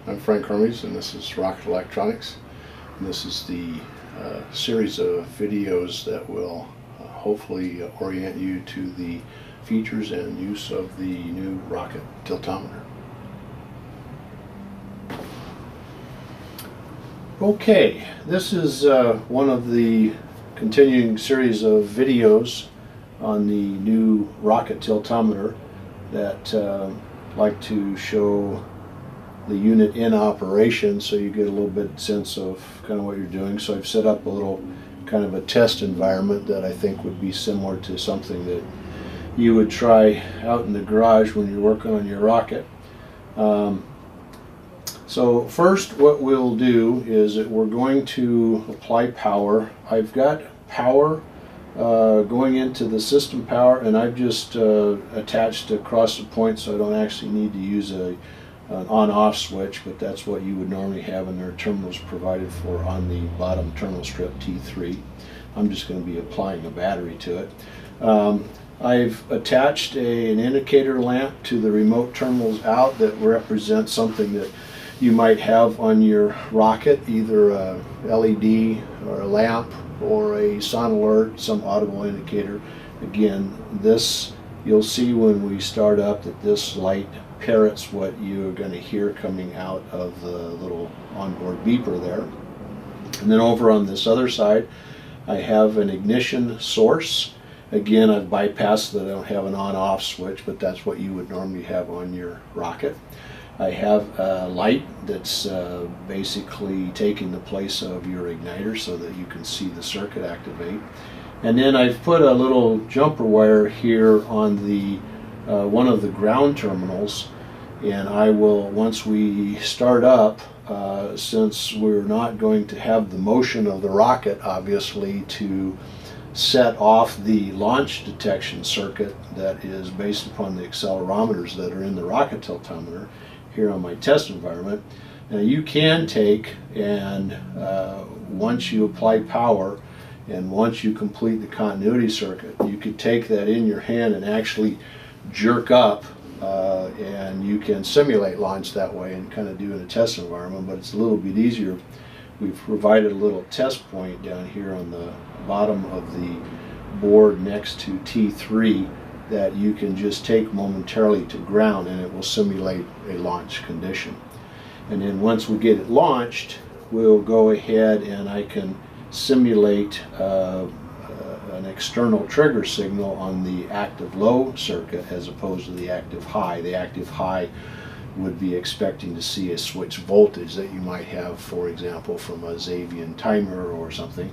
I'm Frank Hermes, and this is Rocket Electronics. And this is the series of videos that will hopefully orient you to the features and use of the new RockeTiltometer. Okay, this is one of the continuing series of videos on the new RockeTiltometer that like to show the unit in operation, so you get a little bit sense of kind of what you're doing. So I've set up a little kind of a test environment that I think would be similar to something that you would try out in the garage when you're working on your rocket. So first what we'll do is that we're going to apply power. I've got power going into the system power, and I've just attached across the point, so I don't actually need to use an on-off switch, but that's what you would normally have in their terminals provided for on the bottom terminal strip T3. I'm just going to be applying a battery to it. I've attached an indicator lamp to the remote terminals out that represents something that you might have on your rocket, either a LED or a lamp or a sound alert, some audible indicator. Again, this you'll see when we start up that this light parrots what you're going to hear coming out of the little onboard beeper there. And then over on this other side I have an ignition source. Again, I've bypassed that I don't have an on-off switch, but that's what you would normally have on your rocket. I have a light that's basically taking the place of your igniter so that you can see the circuit activate. And then I've put a little jumper wire here on the one of the ground terminals, and I will, once we start up, since we're not going to have the motion of the rocket obviously to set off the launch detection circuit that is based upon the accelerometers that are in the RockeTiltometer here on my test environment. Now you can take and once you apply power and once you complete the continuity circuit, you could take that in your hand and actually jerk up, and you can simulate launch that way and kind of do in a test environment, but it's a little bit easier. We've provided a little test point down here on the bottom of the board next to T3 that you can just take momentarily to ground, and it will simulate a launch condition. And then once we get it launched, we'll go ahead and I can simulate an external trigger signal on the active low circuit as opposed to the active high. The active high would be expecting to see a switch voltage that you might have, for example, from a Xavier timer or something.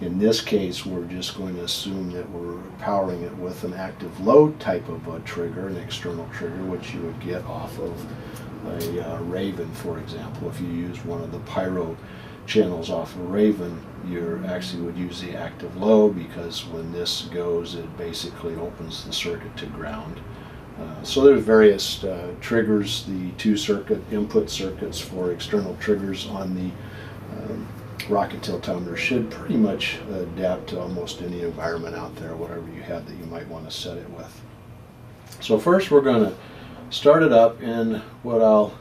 In this case, we're just going to assume that we're powering it with an active low type of a trigger, an external trigger, which you would get off of a Raven, for example. If you use one of the pyro channels off of Raven, you actually would use the active low, because when this goes, it basically opens the circuit to ground. So there's various triggers, the two circuit input circuits for external triggers on the RockeTiltometer should pretty much adapt to almost any environment out there, whatever you have that you might want to set it with. So first we're going to start it up, and what I'll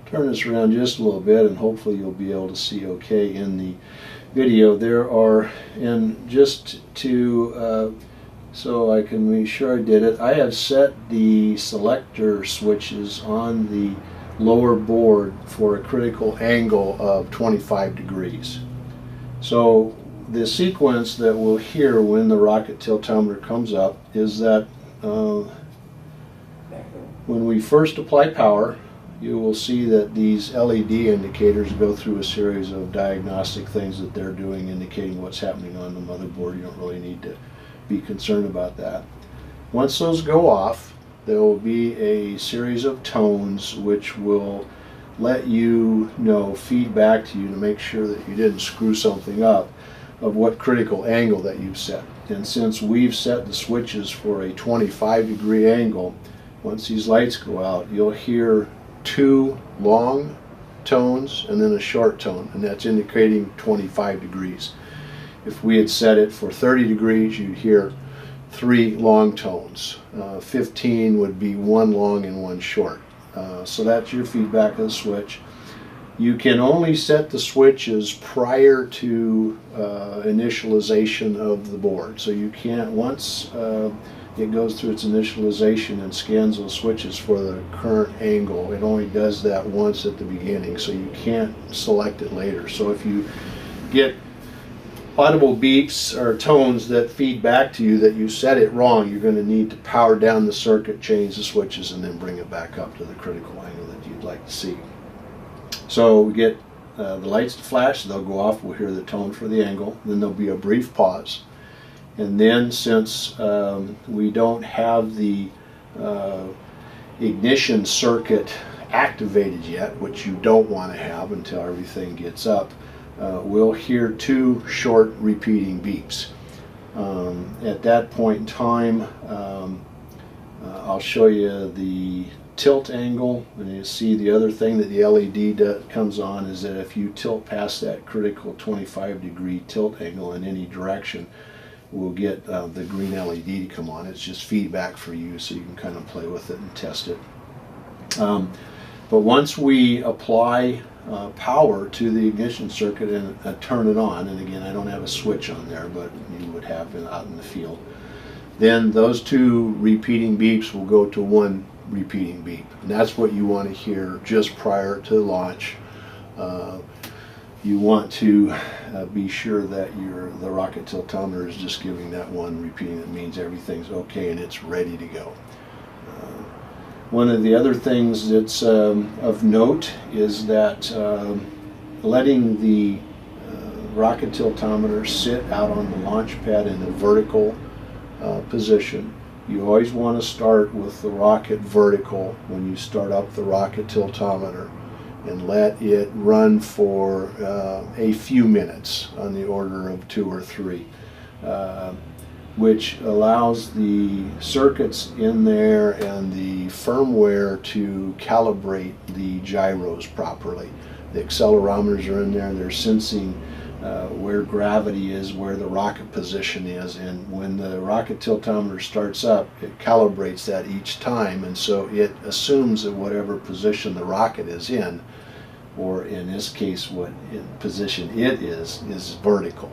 turn this around just a little bit and hopefully you'll be able to see okay in the video. There are, and just to so I can be sure I did it, I have set the selector switches on the lower board for a critical angle of 25 degrees. So the sequence that we'll hear when the RockeTiltometer comes up is that when we first apply power, you will see that these LED indicators go through a series of diagnostic things that they're doing, indicating what's happening on the motherboard. You don't really need to be concerned about that. Once those go off, there will be a series of tones which will let you know, feed back to you to make sure that you didn't screw something up, of what critical angle that you've set. And since we've set the switches for a 25-degree angle, once these lights go out, you'll hear two long tones and then a short tone, and that's indicating 25 degrees. If we had set it for 30 degrees, you'd hear three long tones. 15 would be one long and one short. So that's your feedback of the switch. You can only set the switches prior to initialization of the board. So you can't, once it goes through its initialization and scans those switches for the current angle, it only does that once at the beginning, so you can't select it later. So if you get audible beeps or tones that feed back to you that you set it wrong, you're going to need to power down the circuit, change the switches, and then bring it back up to the critical angle that you'd like to see. So we get the lights to flash, they'll go off, we'll hear the tone for the angle, then there'll be a brief pause. And then, since we don't have the ignition circuit activated yet, which you don't want to have until everything gets up, we'll hear 2 short repeating beeps. At that point in time, I'll show you the tilt angle, and you see the other thing that the LED comes on is that if you tilt past that critical 25-degree tilt angle in any direction, we'll get the green LED to come on. It's just feedback for you, so you can kind of play with it and test it. But once we apply power to the ignition circuit and turn it on, and again, I don't have a switch on there, but you would have it out in the field, then those 2 repeating beeps will go to 1 repeating beep. And that's what you want to hear just prior to launch. You want to be sure that the rocket tiltometer is just giving that 1 repeating. That means everything's okay and it's ready to go. One of the other things that's of note is that letting the rocket tiltometer sit out on the launch pad in a vertical position. You always want to start with the rocket vertical when you start up the rocket tiltometer, and let it run for a few minutes, on the order of 2 or 3, which allows the circuits in there and the firmware to calibrate the gyros properly. The accelerometers are in there, they're sensing where gravity is, where the rocket position is, and when the rocket tiltometer starts up, it calibrates that each time, and so it assumes that whatever position the rocket is in, or in this case what position it is vertical.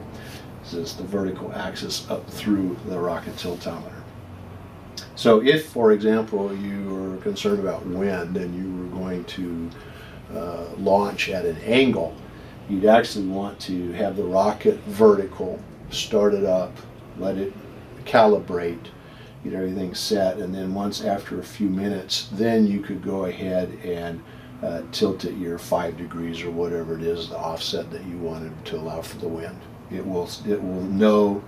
This is the vertical axis up through the rocket tiltometer. So if, for example, you were concerned about wind and you were going to launch at an angle, you'd actually want to have the rocket vertical, start it up, let it calibrate, get everything set, and then once after a few minutes, then you could go ahead and tilt it your 5 degrees or whatever it is, the offset that you wanted to allow for the wind. It will know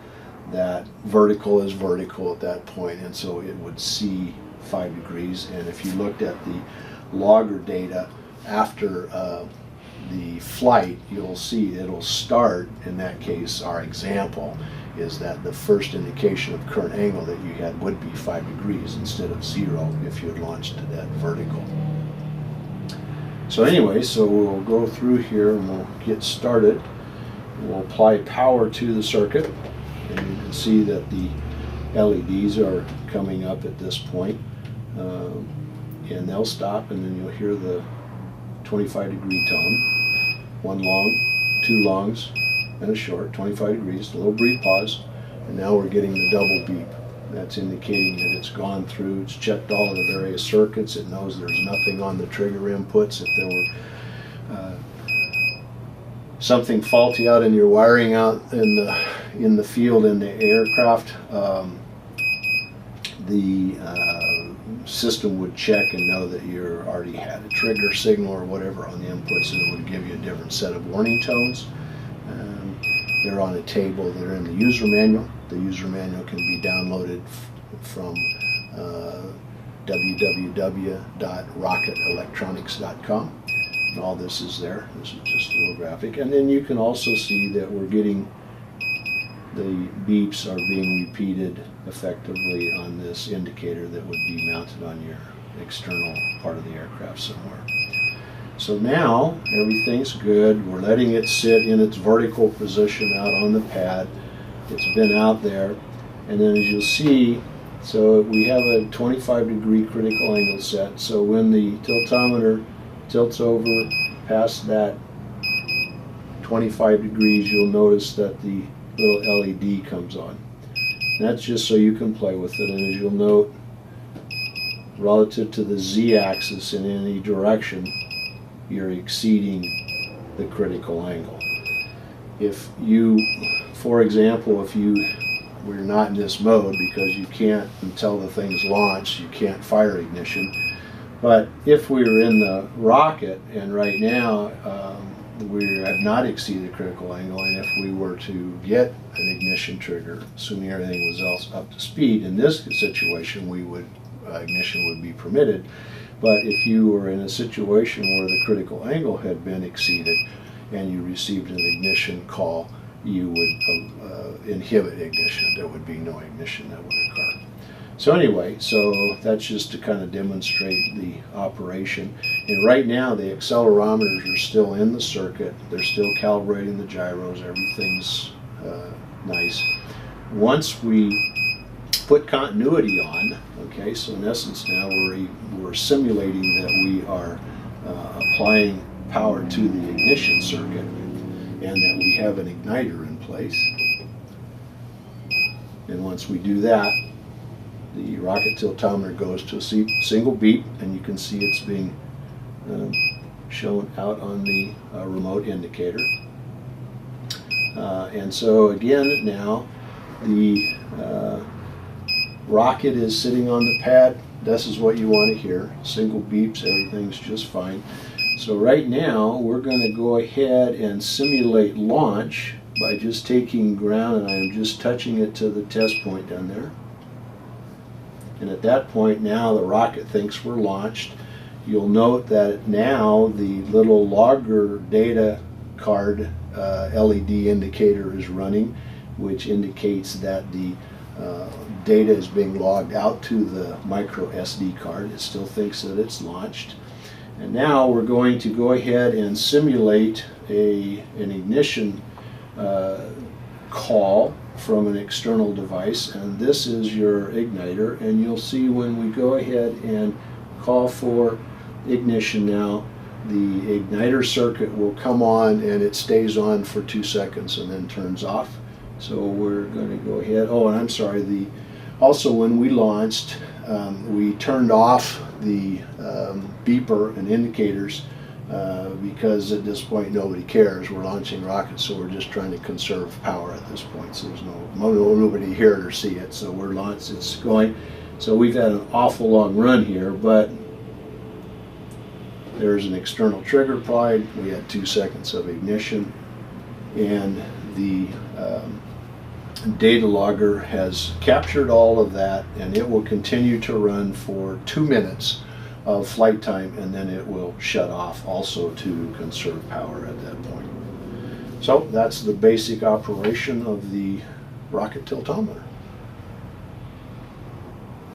that vertical is vertical at that point, and so it would see 5 degrees. And if you looked at the logger data after the flight, you'll see it'll start, in that case, our example is that the first indication of current angle that you had would be 5 degrees instead of 0 if you had launched it at vertical. So anyway, so we'll go through here and we'll get started. We'll apply power to the circuit, and you can see that the LEDs are coming up at this point, and they'll stop, and then you'll hear the 25-degree tone. 1 long, 2 longs, and a short, 25 degrees, a little brief pause, and now we're getting the double beep. That's indicating that it's gone through, it's checked all of the various circuits, it knows there's nothing on the trigger inputs. If there were something faulty out in your wiring out in the field in the aircraft, the system would check and know that you already had a trigger signal or whatever on the inputs, and it would give you a different set of warning tones. They're on a table, they're in the user manual. The user manual can be downloaded from www.rocketelectronics.com. And all this is there. This is just a little graphic. And then you can also see that we're getting the beeps are being repeated effectively on this indicator that would be mounted on your external part of the aircraft somewhere. So now everything's good. We're letting it sit in its vertical position out on the pad. It's been out there, and then as you'll see So we have a 25-degree critical angle set. So when the tiltometer tilts over past that 25 degrees, you'll notice that the little LED comes on. And that's just so you can play with it. And as you'll note, relative to the z-axis in any direction, you're exceeding the critical angle. If you, for example, if you were not in this mode, because you can't, until the thing's launched, you can't fire ignition. But if we were in the rocket, and right now we have not exceeded critical angle, and if we were to get an ignition trigger, assuming everything was else up to speed, in this situation we would ignition would be permitted. But if you were in a situation where the critical angle had been exceeded and you received an ignition call, you would inhibit ignition. There would be no ignition that would occur. So anyway, so that's just to kind of demonstrate the operation. And right now the accelerometers are still in the circuit. They're still calibrating the gyros. Everything's nice. Once we put continuity on, okay, so in essence now we're simulating that we are applying power to the ignition circuit and that we have an igniter in place. And once we do that, the rocket tiltometer goes to a single beep, and you can see it's being shown out on the remote indicator. And so again, now the rocket is sitting on the pad. This is what you want to hear. Single beeps, everything's just fine. So right now we're going to go ahead and simulate launch by just taking ground, and I'm just touching it to the test point down there. And at that point now the rocket thinks we're launched. You'll note that now the little logger data card LED indicator is running, which indicates that the data is being logged out to the micro SD card. It still thinks that it's launched. And now we're going to go ahead and simulate an ignition call from an external device, and this is your igniter. And you'll see when we go ahead and call for ignition now, the igniter circuit will come on and it stays on for 2 seconds and then turns off. So we're going to go ahead. Oh, and I'm sorry, also when we launched, we turned off the beeper and indicators because at this point nobody cares. We're launching rockets, so we're just trying to conserve power at this point. So there's nobody to hear it or see it. So we're launched, it's going. So we've had an awful long run here, but there's an external trigger applied. We had 2 seconds of ignition, and the data logger has captured all of that, and it will continue to run for 2 minutes of flight time, and then it will shut off also to conserve power at that point. So that's the basic operation of the rocket tiltometer.